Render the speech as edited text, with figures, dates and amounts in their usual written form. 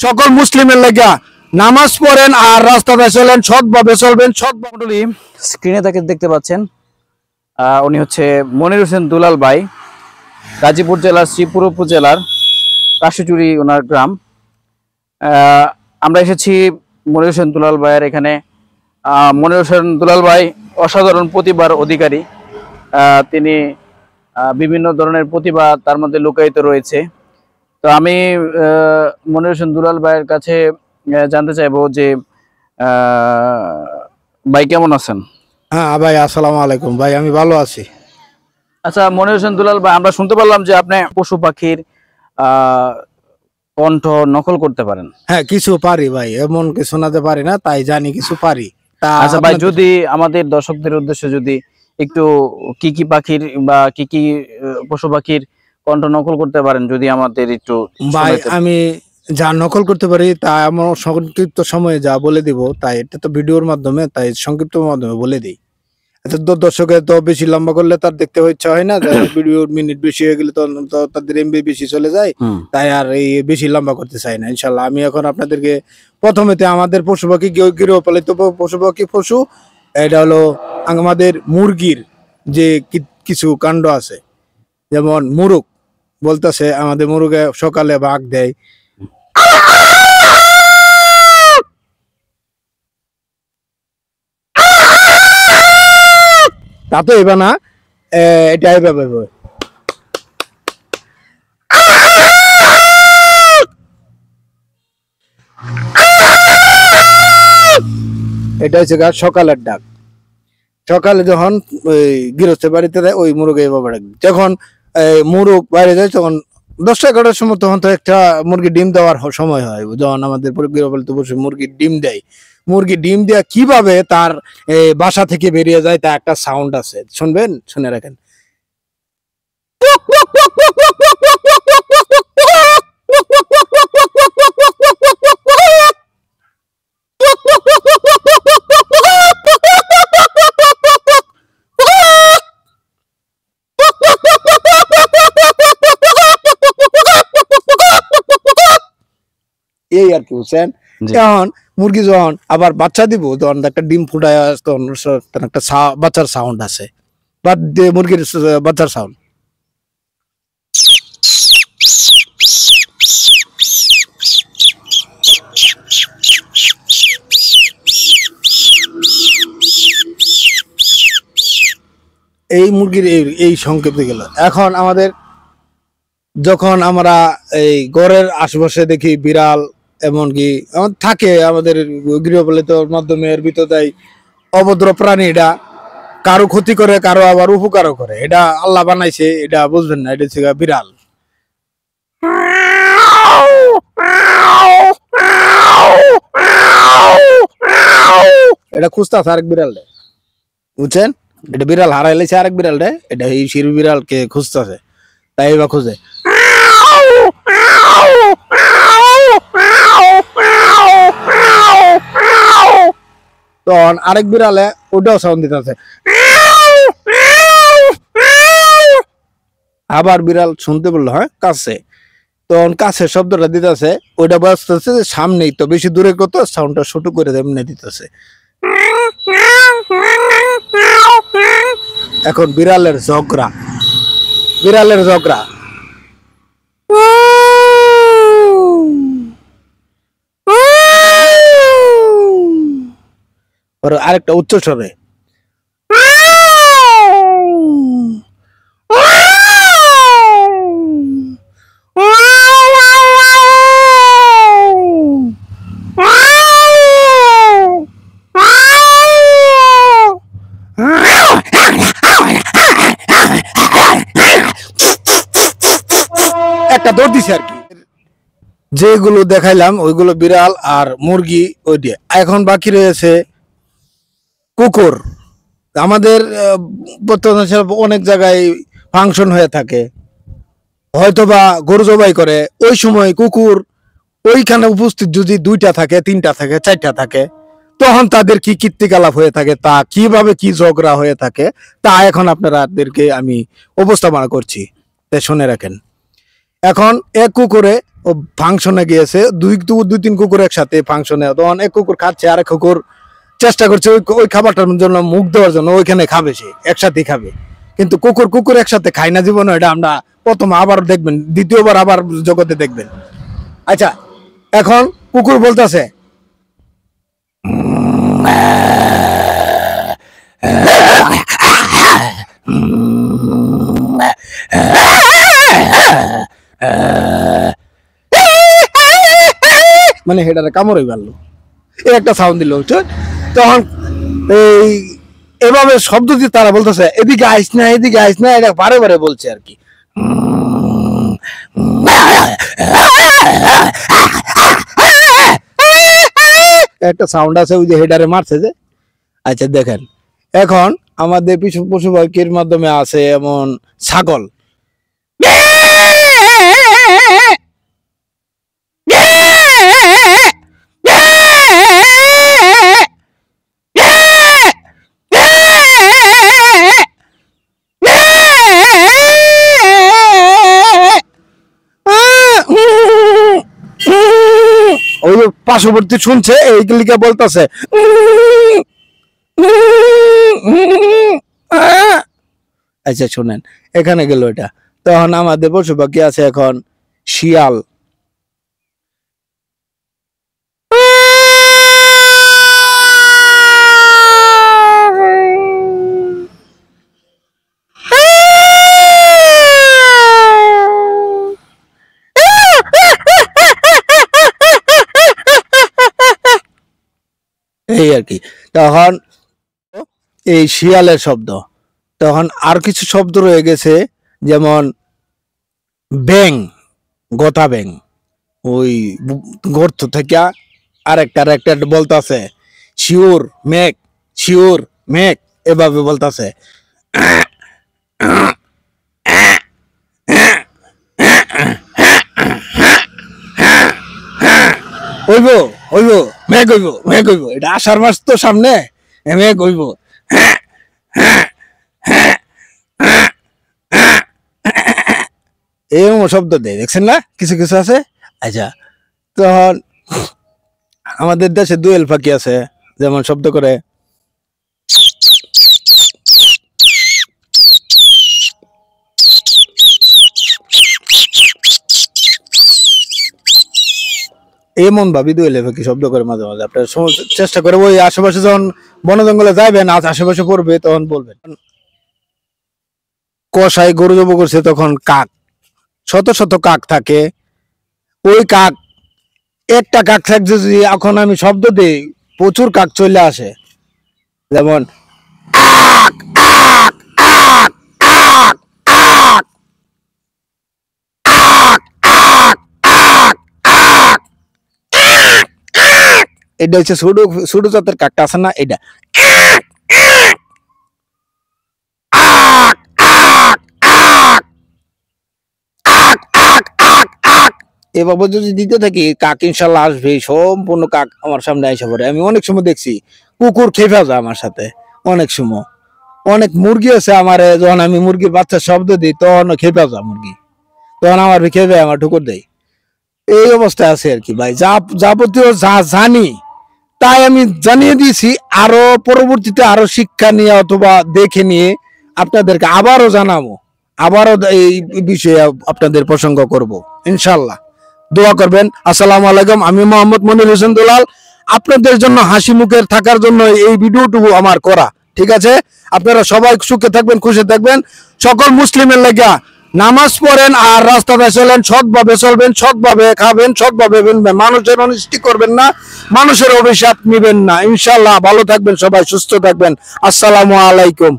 সকল মুসলিমের লেগা নামাজ পড়েন আর রাস্তাতে চলেন, সৎভাবে চলবেন। সৎভাবে স্ক্রিনে তাকে দেখতে পাচ্ছেন, উনি হচ্ছে মনির হোসেন দুলাল ভাই, গাজীপুর জেলার শ্রীপুর উপজেলার কাশিচুরি ওনার গ্রাম। আমরা এসেছি মনির হোসেন দুলাল ভাইয়ের এখানে। মনির হোসেন দুলাল ভাই অসাধারণ প্রতিভার অধিকারী। তিনি বিভিন্ন ধরনের প্রতিভা তার মধ্যে লুকায়িত রয়েছে। তো আমি মনির হোসেন দুলাল ভাইয়ের কাছে জানতে চাইবো যে ভাই কেমন আছেন? হ্যাঁ ভাই, আসসালামু আলাইকুম ভাই, আমি ভালো আছি। আচ্ছা মনির হোসেন দুলাল ভাই, আমরা শুনতে পারলাম যে আপনি পশু পাখির কণ্ঠ নকল করতে পারেন। হ্যাঁ, কিছু পারি ভাই, এমন কি শোনাতে পারি না, তাই জানি কিছু পারি। আচ্ছা ভাই, যদি আমাদের দর্শকদের উদ্দেশ্যে যদি একটু কি কি পাখির বা কি কি পশু পাখির কণ্ঠ নকল করতে পারেন যদি আমাদের একটু ভাই, আমি যা নকল করতে পারি তা আমার সংক্ষিপ্ত সময়ে যা বলে দিব, তাই এটা তো ভিডিওর মাধ্যমে, তাই সংক্ষিপ্ত মাধ্যমে বলে দিই। তো দর্শকের তো বেশি লম্বা করলে তার দেখতে ইচ্ছা হয় না, ভিডিওর মিনিট বেশি হয়ে গেলে তো তাদের এমবি বেশি চলে যায়, তাই আর এই বেশি লম্বা করতে চাই না। ইনশাল্লাহ আমি এখন আপনাদেরকে প্রথমেতে আমাদের পশু পাখি গৃহপালিত পশু এটা হলো আমাদের মুরগির যে কিছু কাণ্ড আছে, যেমন মুরগ বলতেছে, আমাদের মুরগে সকালে বাঘ দেয়, তা তো এবার না, এটা এভাবে এটা হচ্ছে সকালের ডাক। সকালে যখন ওই গৃহস্থের বাড়িতে যায় ওই মুরগ এভাবে ডাক। যখন মুরগ বাইরে যায় তখন 10-11টার সময়, তখন তো একটা মুরগি ডিম দেওয়ার সময় হয়, যখন আমাদের গৃহপালিত পশু মুরগি ডিম দেয়। মুরগি ডিম দেওয়া কিভাবে তার বাসা থেকে বেরিয়ে যায় তা একটা সাউন্ড আছে, শুনবেন, শুনে রাখেন। এই আর কি, বুঝছেন? এখন মুরগি যখন আবার বাচ্চা দিব, তখন একটা ডিম ফুটায়, তখন একটা বাচ্চার সাউন্ড আছে, মুরগির বাচ্চার সাউন্ড। এই মুরগির এই সংকেতে গেল। এখন আমাদের যখন আমরা এই ঘরের আশেপাশে দেখি বিড়াল এমনকি থাকে, আমাদের গৃহপালিত মাধ্যমে এর ভিতরে অভদ্র প্রাণী, এটা কারো ক্ষতি করে, কারো আবার উপকারও করে, এটা আল্লাহ বানাইছে, এটা বুঝবেন না, এটা হচ্ছে বিড়াল। এটা খুঁজতেছে আরেক বিড়াল রে, বুঝছেন? এটা বিড়াল হারাইলেছে আরেক বিড়াল রে, এটা এই শির বিড়ালকে খুঁজতেছে, তাই বা খুঁজে। তখন আরেক বিড়ালে ওটাও সাউন্ড দিতেছে, আবার বিড়াল শুনতে বললো হ্যাঁ কাছে, তখন কাছে শব্দটা দিতেছে, ওইটা বাজতেছে সামনেই, তো বেশি দূরে কত সাউন্ডটা ছোট করে এমনি দিতেছে। এখন বিড়ালের ঝগড়া, আরেকটা উচ্চ স্বরে, একটা দৌড় দিছে আর কি। যেগুলো দেখাইলাম ওইগুলো বিড়াল আর মুরগি, ওই দিয়ে। এখন বাকি রয়েছে কুকুর। আমাদের বর্তমানে অনেক জায়গায় ফাংশন হয়ে থাকে, হয়তোবা গরু জবাই করে, ওই সময় কুকুর ওইখানে উপস্থিত যদি 2টা থাকে, 3টা থাকে, 4টা থাকে, তখন তাদের কি কীর্তিকলাপ হয়ে থাকে, তা কিভাবে কি ঝগড়া হয়ে থাকে, তা এখন আপনাদেরকে আমি উপস্থাপনা করছি, শুনে রাখেন। এখন এক কুকুরে ও ফাংশনে গিয়েছে, দুই তিন কুকুর একসাথে ফাংশনে, তখন এক কুকুর খাচ্ছে, আর এক কুকুর চেষ্টা করছে ওই খাবারটার জন্য মুখ দেওয়ার জন্য, ওইখানে খাবে, সে একসাথে খাবে, কিন্তু কুকুর কুকুর একসাথে খায় না জীবনে, এটা আমরা প্রথম আবার দেখবেন, দ্বিতীয়বার আবার জগতে দেখবেন। আচ্ছা, এখন কুকুর বলতেছে মানে হেটারে কামড়ই মারলো, এই একটা সাউন্ড দিল, তখন এই এভাবে শব্দ দিয়ে তারা বলতেছে এদিকে আইস না, এদিকে আইস না, এটা বারে বারে বলছে আর কি। একটা সাউন্ড আছে ওই যে হেডারে মারছে যে। আচ্ছা দেখেন, এখন আমাদের পশু পাখির মাধ্যমে আছে এমন ছাগল, ওই যে পার্শ্ববর্তী শুনছে, এইগুলিকে বলতেছে আচ্ছা শুনেন, এখানে গেল এটা। তখন আমাদের পশু পাখি আছে এখন শিয়াল, এই আর কি। তখন এই শিয়ালের শব্দ, তখন আর কিছু শব্দ রয়ে গেছে, যেমন ব্যাং, গথা ব্যাং, ওই গর্ত থেকে আরেকটা বলতাছে শিওর মেঘ, শিওর মেঘ, এভাবে বলতাছে। হইব হইব মেঘ হইব, মেঘ হইব, এটা আষাঢ় মাস তো সামনে, মেঘ হইব। এরকম শব্দ দেয়, দেখছেন না, কিছু কিছু আছে। আচ্ছা, তখন আমাদের দেশে দোয়েল পাখি আছে, যেমন শব্দ করে এমন ভাবি দোয়েল পাখি শব্দ করে মাঝে মাঝে। আপনার চেষ্টা করে ওই আশেপাশে যখন বন জঙ্গলে যাবেন, আজ আশেপাশে পড়বে, তখন বলবেন। কষাই গরু জব করছে, তখন কাক, শত শত কাক থাকে, ওই কাক, একটা কাক থাকছে যদি এখন আমি শব্দ দিই, প্রচুর কাক চলে আসে, যেমন এটা হচ্ছে ছোট জাতের কাকটা আছে না, এটা এভাবে যদি দিতে থাকি, কাক ইনশাল্লাহ আসবে, সম্পূর্ণ কাক আমার সামনে আইসা পড়ে। আমি অনেক সময় দেখছি কুকুর খেপা যায় আমার সাথে, অনেক সময় অনেক মুরগি আছে আমার, যখন আমি মুরগির বাচ্চা শব্দ দিই, তখন খেপা যায় মুরগি, তখন আমার খেপে আমার ঠুকুর দেয়। এই অবস্থায় আছে আর কি ভাই, যাবতীয় যা জানি তাই আমি জানিয়ে দিয়েছি, আরো পরবর্তীতে আরো শিক্ষা নিয়ে অথবা দেখে নিয়ে আপনাদেরকে আবারও জানাবো, আবারও এই বিষয়ে আপনাদের প্রসঙ্গ করব ইনশাল্লাহ। দোয়া করবেন। আসসালামু আলাইকুম, আমি মোহাম্মদ মনির হোসেন দুলাল, আপনাদের জন্য হাসি মুখের থাকার জন্য এই ভিডিওটুকু আমার করা, ঠিক আছে? আপনারা সবাই সুখে থাকবেন, খুশি থাকবেন। সকল মুসলিমের লেগা নামাজ পড়েন, আর রাস্তাতে চলেন, সৎভাবে চলবেন, সৎভাবে খাবেন, সৎভাবে বেনবেন, মানুষের অনিষ্টি করবেন না, মানুষের অভিশাপ নিবেন না। ইনশাল্লাহ ভালো থাকবেন, সবাই সুস্থ থাকবেন। আসসালামু আলাইকুম।